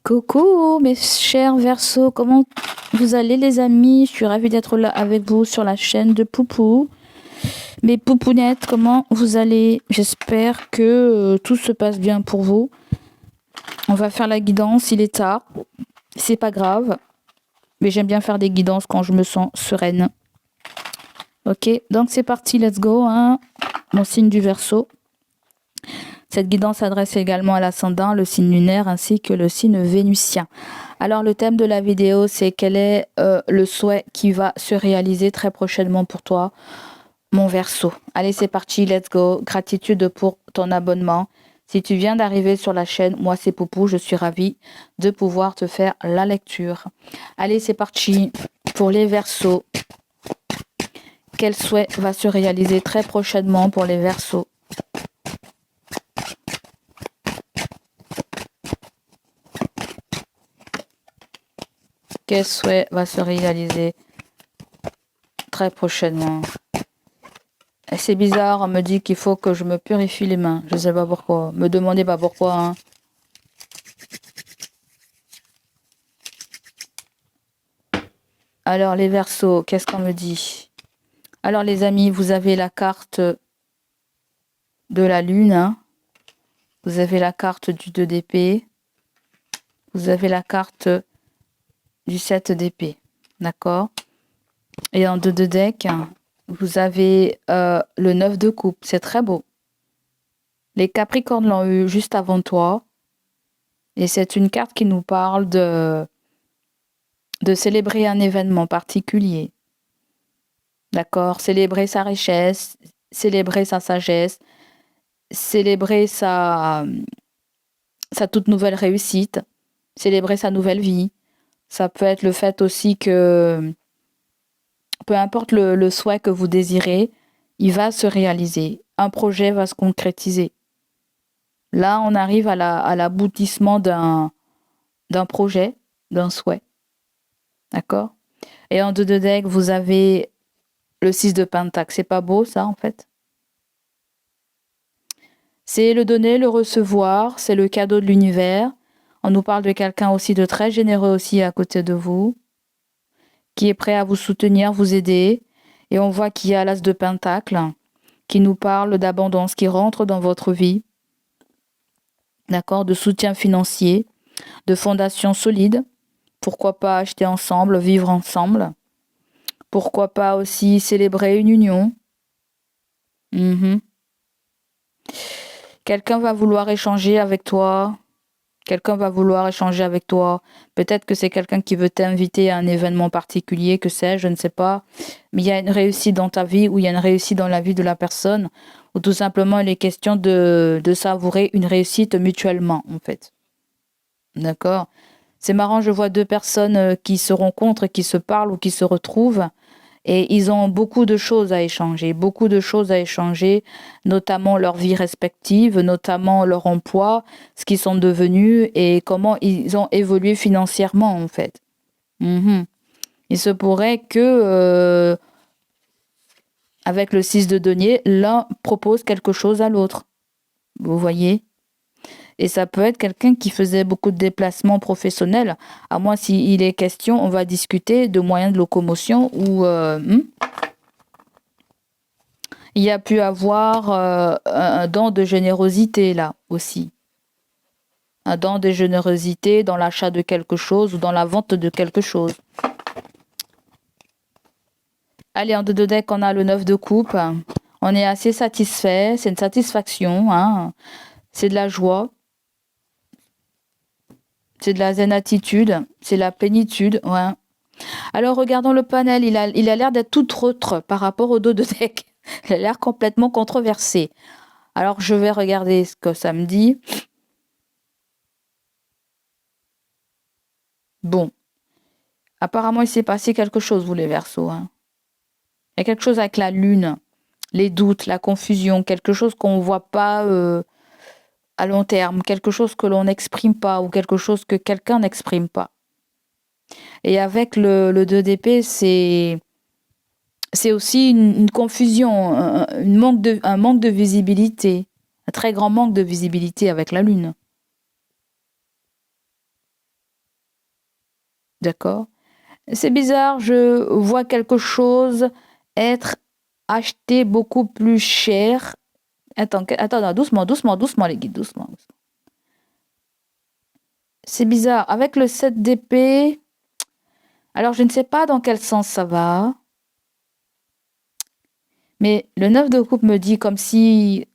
Coucou mes chers Verseaux, comment vous allez les amis? Je suis ravie d'être là avec vous sur la chaîne de Poupou. Mes poupounettes, comment vous allez? J'espère que tout se passe bien pour vous. On va faire la guidance, il est tard, c'est pas grave. Mais j'aime bien faire des guidances quand je me sens sereine. Ok, donc c'est parti, let's go, hein. Mon signe du Verseau. Cette guidance s'adresse également à l'ascendant, le signe lunaire ainsi que le signe vénusien. Alors le thème de la vidéo, c'est quel est le souhait qui va se réaliser très prochainement pour toi, mon Verseau. Allez, c'est parti, let's go. Gratitude pour ton abonnement. Si tu viens d'arriver sur la chaîne, moi c'est Poupou, je suis ravie de pouvoir te faire la lecture. Allez, c'est parti pour les Verseaux. Quel souhait va se réaliser très prochainement pour les Verseaux? Quel souhait va se réaliser très prochainement? Et c'est bizarre, on me dit qu'il faut que je me purifie les mains. Je ne sais pas pourquoi. Me demandez pas pourquoi. Hein. Alors les Verseaux, qu'est-ce qu'on me dit? Alors les amis, vous avez la carte de la lune. Hein. Vous avez la carte du 2 d'épée. Vous avez la carte du 7 d'épée. D'accord? Et en 2 de deck, vous avez le 9 de coupe. C'est très beau. Les Capricornes l'ont eu juste avant toi. Et c'est une carte qui nous parle de célébrer un événement particulier. D'accord? Célébrer sa richesse, célébrer sa sagesse, célébrer sa toute nouvelle réussite, célébrer sa nouvelle vie. Ça peut être le fait aussi que, peu importe le souhait que vous désirez, il va se réaliser. Un projet va se concrétiser. Là, on arrive à l'aboutissement d'un projet, d'un souhait. D'accord? Et en 2 de deck, vous avez le 6 de Pentacle. C'est pas beau, ça, en fait? C'est le donner, le recevoir. C'est le cadeau de l'univers. On nous parle de quelqu'un aussi de très généreux aussi à côté de vous, qui est prêt à vous soutenir, vous aider. Et on voit qu'il y a l'As de Pentacle qui nous parle d'abondance, qui rentre dans votre vie. D'accord? De soutien financier, de fondation solide. Pourquoi pas acheter ensemble, vivre ensemble? Pourquoi pas aussi célébrer une union? Quelqu'un va vouloir échanger avec toi. Quelqu'un va vouloir échanger avec toi. Peut-être que c'est quelqu'un qui veut t'inviter à un événement particulier, que sais-je, je ne sais pas. Mais il y a une réussite dans ta vie ou il y a une réussite dans la vie de la personne. Ou tout simplement, il est question de savourer une réussite mutuellement, en fait. D'accord? C'est marrant, je vois 2 personnes qui se rencontrent, qui se parlent ou qui se retrouvent. Et ils ont beaucoup de choses à échanger, notamment leur vie respective, notamment leur emploi, ce qu'ils sont devenus et comment ils ont évolué financièrement, en fait. Il se pourrait que, avec le 6 de denier, l'un propose quelque chose à l'autre. Vous voyez? Et ça peut être quelqu'un qui faisait beaucoup de déplacements professionnels. À moins s'il est question, on va discuter de moyens de locomotion ou il y a pu avoir un don de générosité là aussi. Un don de générosité dans l'achat de quelque chose ou dans la vente de quelque chose. Allez, en 2 de deck, on a le 9 de coupe. On est assez satisfait. C'est une satisfaction. Hein. C'est de la joie. C'est de la zen attitude. C'est la plénitude. Ouais. Alors, regardons le panel. Il a l'air d'être tout autre par rapport au 2 de deck. Il a l'air complètement controversé. Alors, je vais regarder ce que ça me dit. Bon. Apparemment, il s'est passé quelque chose, vous les Verseaux. Hein. Il y a quelque chose avec la lune. Les doutes, la confusion. Quelque chose qu'on ne voit pas à long terme. Quelque chose que l'on n'exprime pas ou quelque chose que quelqu'un n'exprime pas. Et avec le 2 d'épée, c'est aussi une confusion, un manque de visibilité. Un très grand manque de visibilité avec la lune. D'accord? C'est bizarre, je vois quelque chose être acheté beaucoup plus cher. Attends, non, doucement, les guides, doucement. C'est bizarre. Avec le 7 d'épée, alors je ne sais pas dans quel sens ça va, mais le 9 de coupe me dit comme si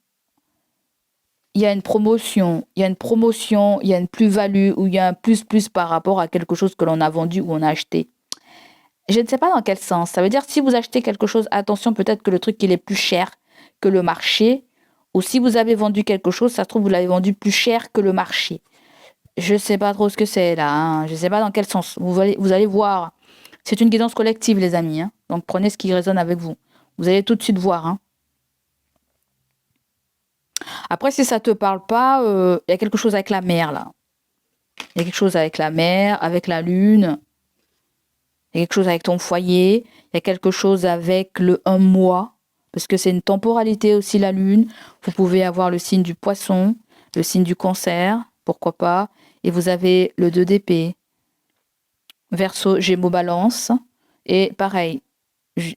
il y a une promotion, il y a une plus-value, ou il y a un plus par rapport à quelque chose que l'on a vendu ou on a acheté. Je ne sais pas dans quel sens. Ça veut dire si vous achetez quelque chose, attention, peut-être que le truc il est plus cher que le marché, ou si vous avez vendu quelque chose, ça se trouve vous l'avez vendu plus cher que le marché. Je ne sais pas trop ce que c'est là, hein. Je ne sais pas dans quel sens. Vous allez voir. C'est une guidance collective, les amis, hein. Donc prenez ce qui résonne avec vous. Vous allez tout de suite voir, hein. Après, si ça ne te parle pas, y a quelque chose avec la mer là. Il y a quelque chose avec la mer, avec la lune. Il y a quelque chose avec ton foyer. Il y a quelque chose avec le un mois. Parce que c'est une temporalité aussi, la lune. Vous pouvez avoir le signe du poisson, le signe du cancer, pourquoi pas. Et vous avez le 2 d'épée. Verseau, Gémeaux, Balance. Et pareil,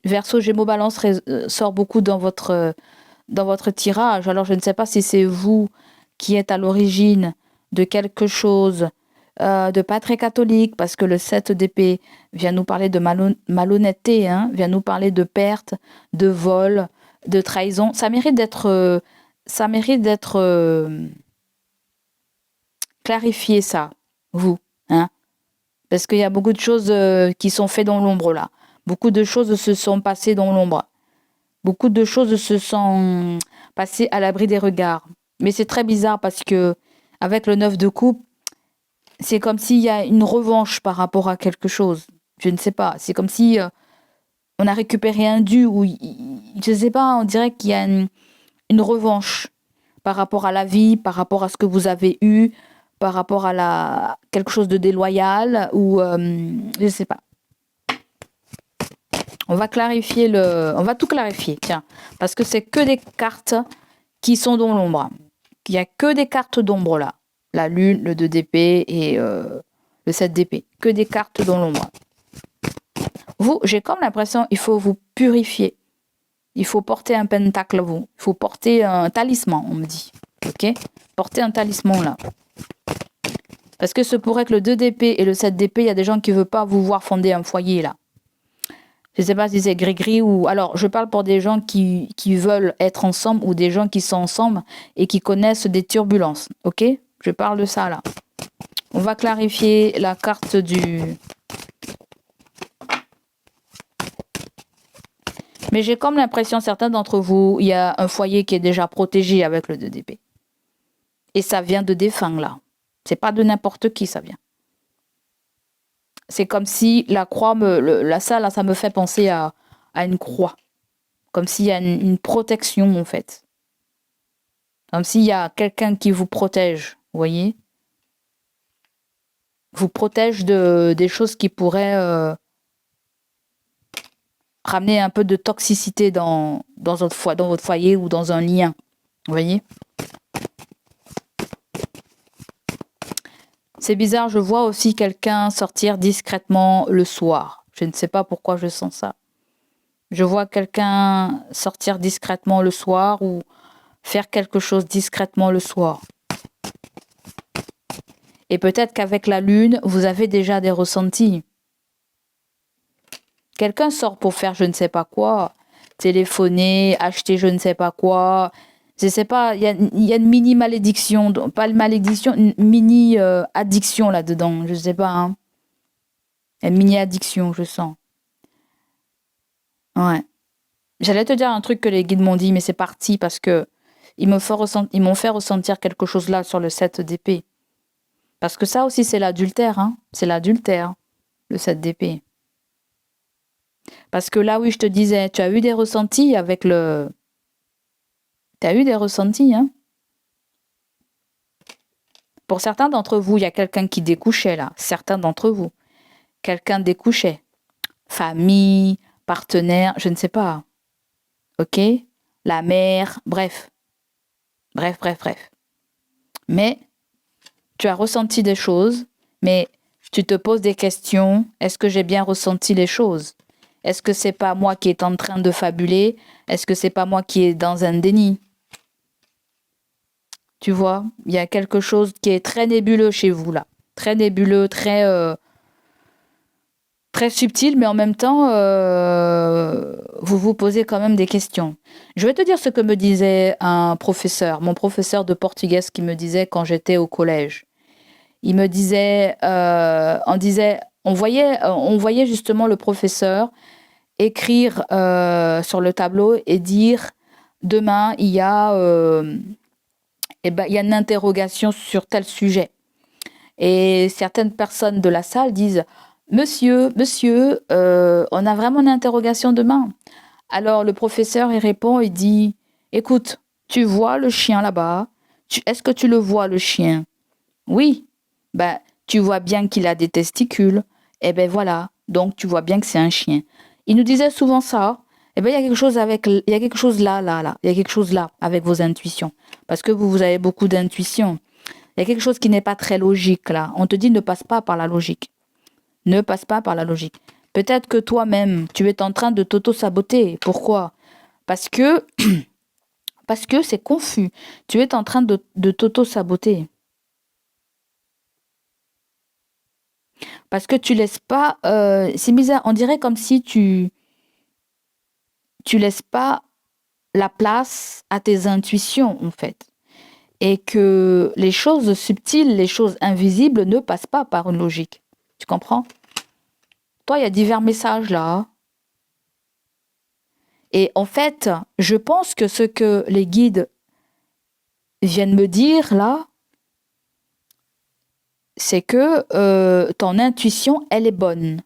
Verseau, Gémeaux, Balance sort beaucoup dans votre tirage. Alors, je ne sais pas si c'est vous qui êtes à l'origine de quelque chose de pas très catholique, parce que le 7 d'épée vient nous parler de malhonnêteté, hein, vient nous parler de perte, de vol, de trahison. Ça mérite d'être clarifié, ça, vous, hein, parce qu'il y a beaucoup de choses qui sont faites dans l'ombre là. Beaucoup de choses se sont passées dans l'ombre. Beaucoup de choses se sont passées à l'abri des regards. Mais c'est très bizarre parce que avec le 9 de coupe, c'est comme s'il y a une revanche par rapport à quelque chose. Je ne sais pas. C'est comme si on a récupéré un dû, ou je ne sais pas, on dirait qu'il y a une revanche par rapport à la vie, par rapport à ce que vous avez eu, par rapport à quelque chose de déloyal, ou je ne sais pas. On va tout clarifier, tiens, parce que c'est que des cartes qui sont dans l'ombre. Il y a que des cartes d'ombre là. La lune, le 2 d'épée et le 7 d'épée. Que des cartes dans l'ombre. Vous, j'ai comme l'impression il faut vous purifier. Il faut porter un pentacle, vous. Il faut porter un talisman, on me dit. Ok? Porter un talisman là. Parce que ce pourrait que le 2 d'épée et le 7 d'épée, il y a des gens qui ne veulent pas vous voir fonder un foyer là. Je ne sais pas si c'est gris-gris ou... Alors, je parle pour des gens qui veulent être ensemble, ou des gens qui sont ensemble et qui connaissent des turbulences. Ok? Je parle de ça, là. On va clarifier la carte du... Mais j'ai comme l'impression, certains d'entre vous, il y a un foyer qui est déjà protégé avec le 2 d'épée. Et ça vient de défunts, là. C'est pas de n'importe qui, ça vient. C'est comme si la croix, ça me fait penser à une croix. Comme s'il y a une protection, en fait. Comme s'il y a quelqu'un qui vous protège, vous voyez? Vous protège des choses qui pourraient ramener un peu de toxicité dans votre foyer ou dans un lien, vous voyez? C'est bizarre, je vois aussi quelqu'un sortir discrètement le soir. Je ne sais pas pourquoi je sens ça. Je vois quelqu'un sortir discrètement le soir ou faire quelque chose discrètement le soir. Et peut-être qu'avec la lune, vous avez déjà des ressentis. Quelqu'un sort pour faire je ne sais pas quoi, téléphoner, acheter je ne sais pas quoi. Je ne sais pas, il y a une mini malédiction, pas une malédiction, une mini addiction là-dedans, je ne sais pas. Hein. Une mini addiction, je sens. Ouais. J'allais te dire un truc que les guides m'ont dit, mais c'est parti parce que ils m'ont fait ressentir quelque chose là sur le 7 d'épée. Parce que ça aussi, c'est l'adultère, hein. C'est l'adultère, le 7 d'épée. Parce que là, oui, je te disais, tu as eu des ressentis avec le... Tu as eu des ressentis, hein. Pour certains d'entre vous, il y a quelqu'un qui découchait, là. Certains d'entre vous. Quelqu'un découchait. Famille, partenaire, je ne sais pas. Ok? La mère, bref. Bref. Mais tu as ressenti des choses, mais Tu te poses des questions. Est-ce que j'ai bien ressenti les choses? Est-ce que c'est pas moi qui est en train de fabuler? Est-ce que c'est pas moi qui est dans un déni? Tu vois, il y a quelque chose qui est très nébuleux chez vous là. Très nébuleux, très subtil, mais en même temps, vous vous posez quand même des questions. Je vais te dire ce que me disait un professeur, mon professeur de portugais qui me disait quand j'étais au collège. Il me disait, on voyait justement le professeur écrire sur le tableau et dire demain il y a il y a une interrogation sur tel sujet. Et certaines personnes de la salle disent monsieur, on a vraiment une interrogation demain. Alors le professeur il répond, il dit écoute, tu vois le chien là-bas? Est-ce que tu le vois le chien? Oui. Ben, tu vois bien qu'il a des testicules. Eh ben voilà, donc tu vois bien que c'est un chien. Il nous disait souvent ça. Eh ben il y a quelque chose il y a quelque chose là, il y a quelque chose là avec vos intuitions. Parce que vous avez beaucoup d'intuitions. Il y a quelque chose qui n'est pas très logique là. On te dit ne passe pas par la logique. Ne passe pas par la logique. Peut-être que toi-même, tu es en train de t'auto-saboter. Pourquoi? Parce que c'est confus. Tu es en train de t'auto-saboter. Parce que tu laisses pas... c'est bizarre, on dirait comme si tu laisses pas la place à tes intuitions, en fait. Et que les choses subtiles, les choses invisibles ne passent pas par une logique. Tu comprends? Toi, il y a divers messages là. Et en fait, je pense que ce que les guides viennent me dire là, c'est que ton intuition, elle est bonne.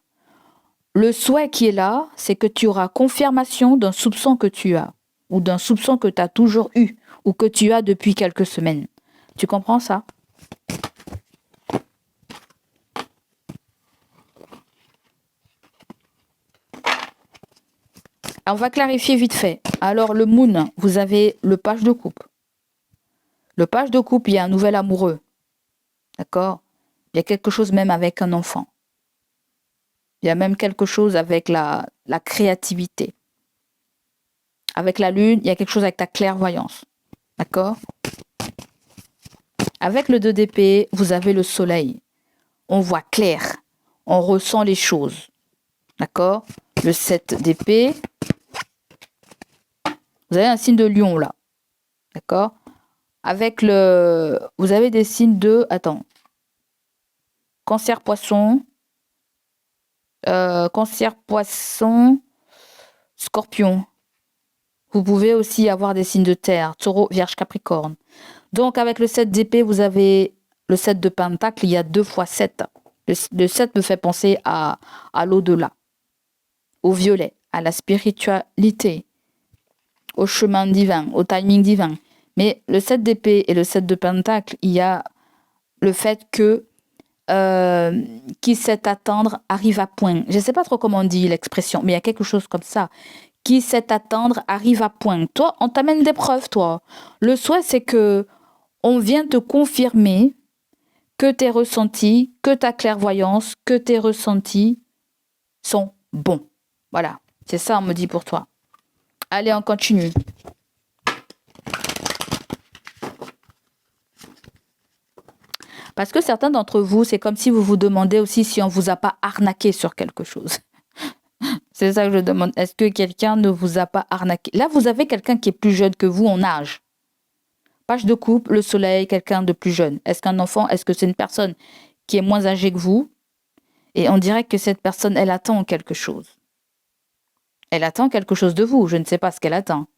Le souhait qui est là, c'est que tu auras confirmation d'un soupçon que tu as, ou d'un soupçon que tu as toujours eu, ou que tu as depuis quelques semaines. Tu comprends ça? On va clarifier vite fait. Alors, le Moon, vous avez le page de coupe. Le page de coupe, il y a un nouvel amoureux. D'accord? Il y a quelque chose même avec un enfant. Il y a même quelque chose avec la créativité. Avec la lune, il y a quelque chose avec ta clairvoyance. D'accord? Avec le 2 d'épée, vous avez le soleil. On voit clair. On ressent les choses. D'accord? Le 7 d'épée. Vous avez un signe de lion là. D'accord? Avec le... Vous avez des signes de... Attends. Cancer, poisson. Cancer, poisson. Scorpion. Vous pouvez aussi avoir des signes de terre. Taureau, Vierge, Capricorne. Donc, avec le 7 d'épée, vous avez le 7 de pentacle. Il y a 2 fois 7. Le 7 me fait penser à l'au-delà, au violet, à la spiritualité, au chemin divin, au timing divin. Mais le 7 d'épée et le 7 de pentacle, il y a le fait que qui sait attendre arrive à point. Je ne sais pas trop comment on dit l'expression, mais il y a quelque chose comme ça. Qui sait attendre arrive à point. Toi, on t'amène des preuves, toi. Le souhait, c'est que on vient te confirmer que tes ressentis, que ta clairvoyance, que tes ressentis sont bons. Voilà, c'est ça, on me dit pour toi. Allez, on continue. Parce que certains d'entre vous, c'est comme si vous vous demandez aussi si on vous a pas arnaqué sur quelque chose. C'est ça que je demande. Est-ce que quelqu'un ne vous a pas arnaqué? Là, vous avez quelqu'un qui est plus jeune que vous en âge. Page de coupe, le soleil, quelqu'un de plus jeune. Est-ce qu'un enfant, est-ce que c'est une personne qui est moins âgée que vous? Et on dirait que cette personne, elle attend quelque chose. Elle attend quelque chose de vous. Je ne sais pas ce qu'elle attend.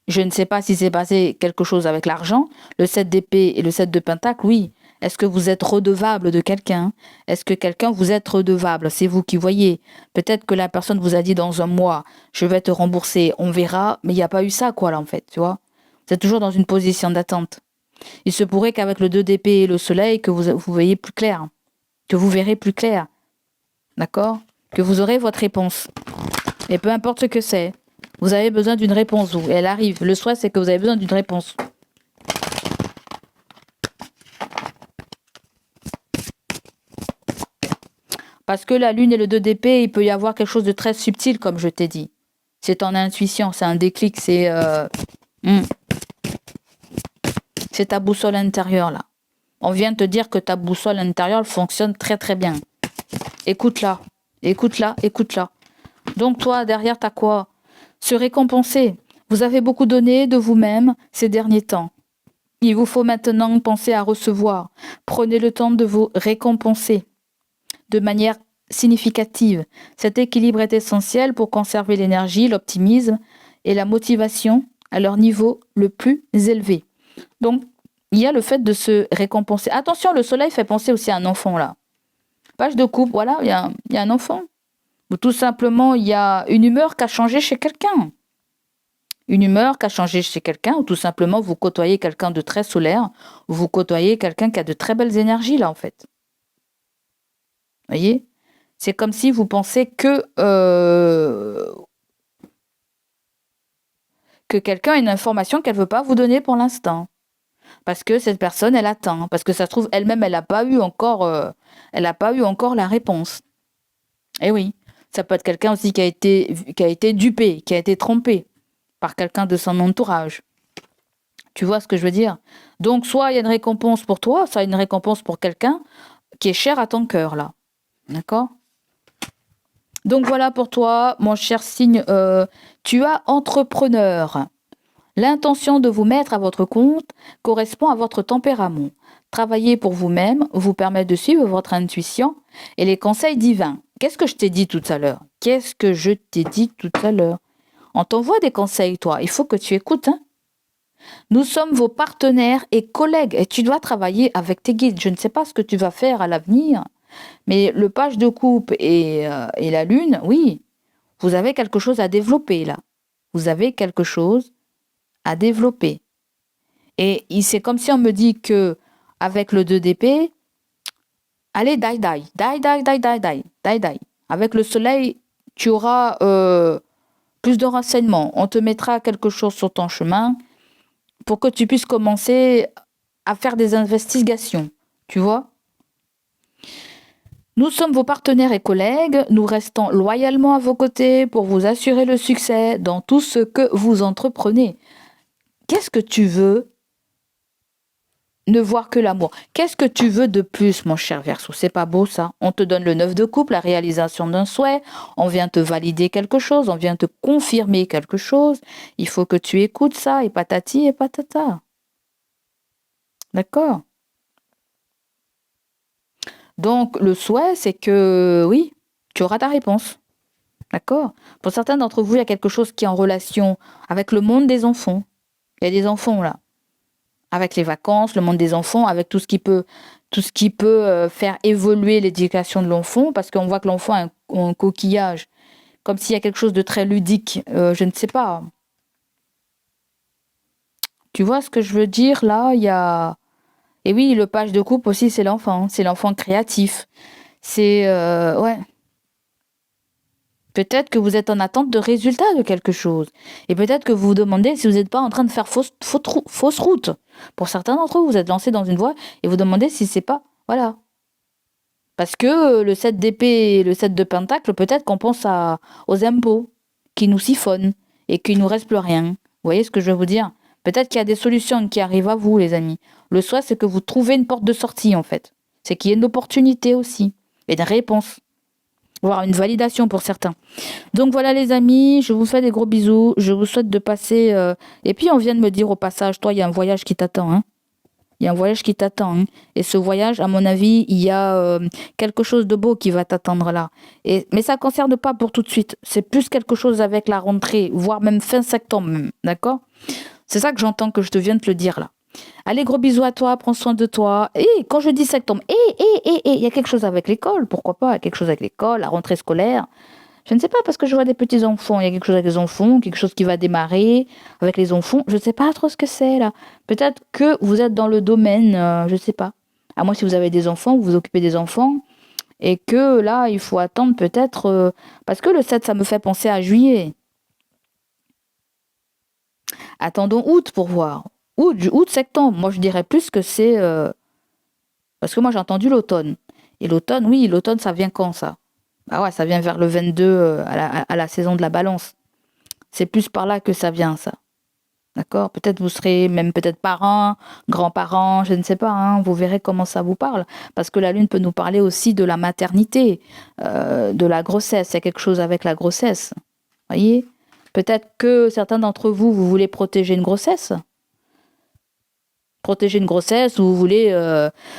Je ne sais pas si c'est passé quelque chose avec l'argent. Le 7 d'épée et le 7 de pentacle, oui. Est-ce que vous êtes redevable de quelqu'un? Est-ce que quelqu'un vous êtes redevable? C'est vous qui voyez. Peut-être que la personne vous a dit dans un mois, je vais te rembourser, on verra. Mais il n'y a pas eu ça, quoi, là, en fait, tu vois. Vous êtes toujours dans une position d'attente. Il se pourrait qu'avec le 2 d'épée et le soleil, que vous voyez plus clair. Que vous verrez plus clair. D'accord? Que vous aurez votre réponse. Et peu importe ce que c'est. Vous avez besoin d'une réponse, vous. Et elle arrive. Le souhait, c'est que vous avez besoin d'une réponse. Parce que la lune et le 2 d'épée, il peut y avoir quelque chose de très subtil, comme je t'ai dit. C'est ton intuition, c'est un déclic, c'est ta boussole intérieure, là. On vient de te dire que ta boussole intérieure fonctionne très très bien. Écoute-la, écoute-la, écoute-la. Donc toi, derrière, t'as quoi? Se récompenser. Vous avez beaucoup donné de vous-même ces derniers temps. Il vous faut maintenant penser à recevoir. Prenez le temps de vous récompenser de manière significative. Cet équilibre est essentiel pour conserver l'énergie, l'optimisme et la motivation à leur niveau le plus élevé. Donc, il y a le fait de se récompenser. Attention, le soleil fait penser aussi à un enfant, là. Page de coupe, voilà, il y a un enfant. Ou tout simplement, il y a une humeur qui a changé chez quelqu'un. Une humeur qui a changé chez quelqu'un, ou tout simplement, vous côtoyez quelqu'un de très solaire, ou vous côtoyez quelqu'un qui a de très belles énergies, là, en fait. Vous voyez? C'est comme si vous pensez que quelqu'un a une information qu'elle ne veut pas vous donner pour l'instant. Parce que cette personne, elle attend. Parce que ça se trouve, elle-même, elle n'a pas eu encore la réponse. Eh oui, ça peut être quelqu'un aussi qui a été dupé, qui a été trompé par quelqu'un de son entourage. Tu vois ce que je veux dire? Donc, soit il y a une récompense pour toi, soit il y a une récompense pour quelqu'un qui est cher à ton cœur, là. D'accord? Donc, voilà pour toi, mon cher signe. Tu as entrepreneur. L'intention de vous mettre à votre compte correspond à votre tempérament. Travailler pour vous-même vous permet de suivre votre intuition et les conseils divins. Qu'est-ce que je t'ai dit tout à l'heure? Qu'est-ce que je t'ai dit tout à l'heure? On t'envoie des conseils, toi. Il faut que tu écoutes. Hein? Nous sommes vos partenaires et collègues et tu dois travailler avec tes guides. Je ne sais pas ce que tu vas faire à l'avenir, mais le page de coupe et la lune, oui, vous avez quelque chose à développer là. Vous avez quelque chose à développer. Et c'est comme si on me dit que avec le 2 d'épée, allez, die, die, die, die, die, die, die, die, die. Avec le soleil, tu auras plus de renseignements. On te mettra quelque chose sur ton chemin pour que tu puisses commencer à faire des investigations. Tu vois? Nous sommes vos partenaires et collègues. Nous restons loyalement à vos côtés pour vous assurer le succès dans tout ce que vous entreprenez. Qu'est-ce que tu veux? Ne voir que l'amour. Qu'est-ce que tu veux de plus, mon cher Verseau? C'est pas beau, ça? On te donne le 9 de coupe, la réalisation d'un souhait. On vient te valider quelque chose. On vient te confirmer quelque chose. Il faut que tu écoutes ça, et patati et patata. D'accord? Donc, le souhait, c'est que, oui, tu auras ta réponse. D'accord? Pour certains d'entre vous, il y a quelque chose qui est en relation avec le monde des enfants. Il y a des enfants, là. Avec les vacances, le monde des enfants, avec tout ce qui peut faire évoluer l'éducation de l'enfant, parce qu'on voit que l'enfant a un coquillage, comme s'il y a quelque chose de très ludique, je ne sais pas. Tu vois ce que je veux dire, là, il y a... Et oui, le page de coupe aussi, c'est l'enfant créatif. C'est... ouais. Peut-être que vous êtes en attente de résultats de quelque chose. Et peut-être que vous vous demandez si vous n'êtes pas en train de faire fausse route. Pour certains d'entre vous, vous êtes lancé dans une voie et vous demandez si c'est pas... Voilà. Parce que le 7 d'épée et le 7 de pentacle, peut-être qu'on pense aux impôts qui nous siphonnent et qu'il nous reste plus rien. Vous voyez ce que je veux vous dire? Peut-être qu'il y a des solutions qui arrivent à vous, les amis. Le souhait, c'est que vous trouvez une porte de sortie, en fait. C'est qu'il y ait une opportunité aussi. Et une réponse. Voire une validation pour certains. Donc voilà les amis, je vous fais des gros bisous. Je vous souhaite de passer... Et puis on vient de me dire au passage, toi, il y a un voyage qui t'attend. Hein. Il y a un voyage qui t'attend. Hein. Et ce voyage, à mon avis, il y a quelque chose de beau qui va t'attendre là. Mais ça ne concerne pas pour tout de suite. C'est plus quelque chose avec la rentrée, voire même fin septembre. Même, d'accord? C'est ça que j'entends que je te viens de te le dire là. Allez, gros bisous à toi, prends soin de toi. Et quand je dis septembre, il y a quelque chose avec l'école, pourquoi pas? Il y a quelque chose avec l'école, la rentrée scolaire. Je ne sais pas, parce que je vois des petits-enfants. Il y a quelque chose avec les enfants, quelque chose qui va démarrer avec les enfants. Je ne sais pas trop ce que c'est, là. Peut-être que vous êtes dans le domaine, je ne sais pas. À moins si vous avez des enfants, vous vous occupez des enfants. Et que là, il faut attendre peut-être... parce que le 7, ça me fait penser à juillet. Attendons août pour voir. Août, septembre. Moi, je dirais plus que c'est... parce que moi, j'ai entendu l'automne. Et l'automne, oui, l'automne, ça vient quand, ça? Bah ouais, ça vient vers le 22, à la saison de la balance. C'est plus par là que ça vient, ça. D'accord? Peut-être vous serez même peut-être parents, grands-parents, je ne sais pas, hein, vous verrez comment ça vous parle. Parce que la lune peut nous parler aussi de la maternité, de la grossesse. Il y a quelque chose avec la grossesse. Voyez? Peut-être que certains d'entre vous, vous voulez protéger une grossesse. Protéger une grossesse ou vous voulez...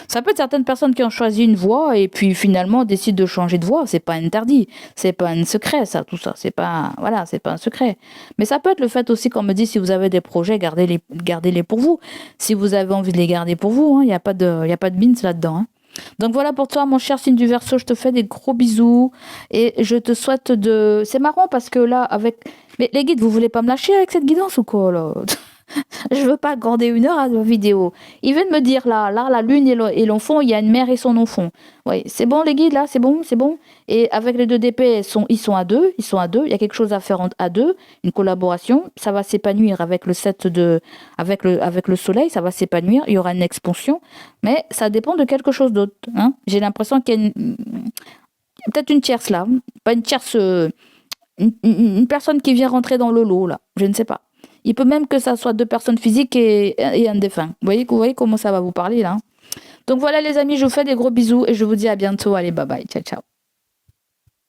Ça peut être certaines personnes qui ont choisi une voie et puis finalement décident de changer de voie. C'est pas interdit. C'est pas un secret, ça, tout ça. C'est pas... Voilà, c'est pas un secret. Mais ça peut être le fait aussi qu'on me dit, si vous avez des projets, gardez-les pour vous. Si vous avez envie de les garder pour vous, il n'y a pas de bins là-dedans. Hein. Donc voilà pour toi, mon cher signe du Verseau, je te fais des gros bisous et je te souhaite de... C'est marrant parce que là, avec... Mais les guides, vous voulez pas me lâcher avec cette guidance ou quoi, là? Je veux pas accorder 1 heure à la vidéo. Il vient de me dire là, la lune et l'enfant, il y a une mère et son enfant. Oui, c'est bon les guides là, c'est bon, c'est bon. Et avec les 2 DP, ils sont à deux, Il y a quelque chose à faire à deux, une collaboration. Ça va s'épanouir avec le avec le soleil, ça va s'épanouir. Il y aura une expansion, mais ça dépend de quelque chose d'autre. Hein. J'ai l'impression qu'il y a peut-être une tierce là, pas une tierce, une personne qui vient rentrer dans le lot là. Je ne sais pas. Il peut même que ça soit 2 personnes physiques et un défunt. Vous voyez comment ça va vous parler là. Donc voilà les amis, je vous fais des gros bisous et je vous dis à bientôt. Allez, bye bye, ciao ciao.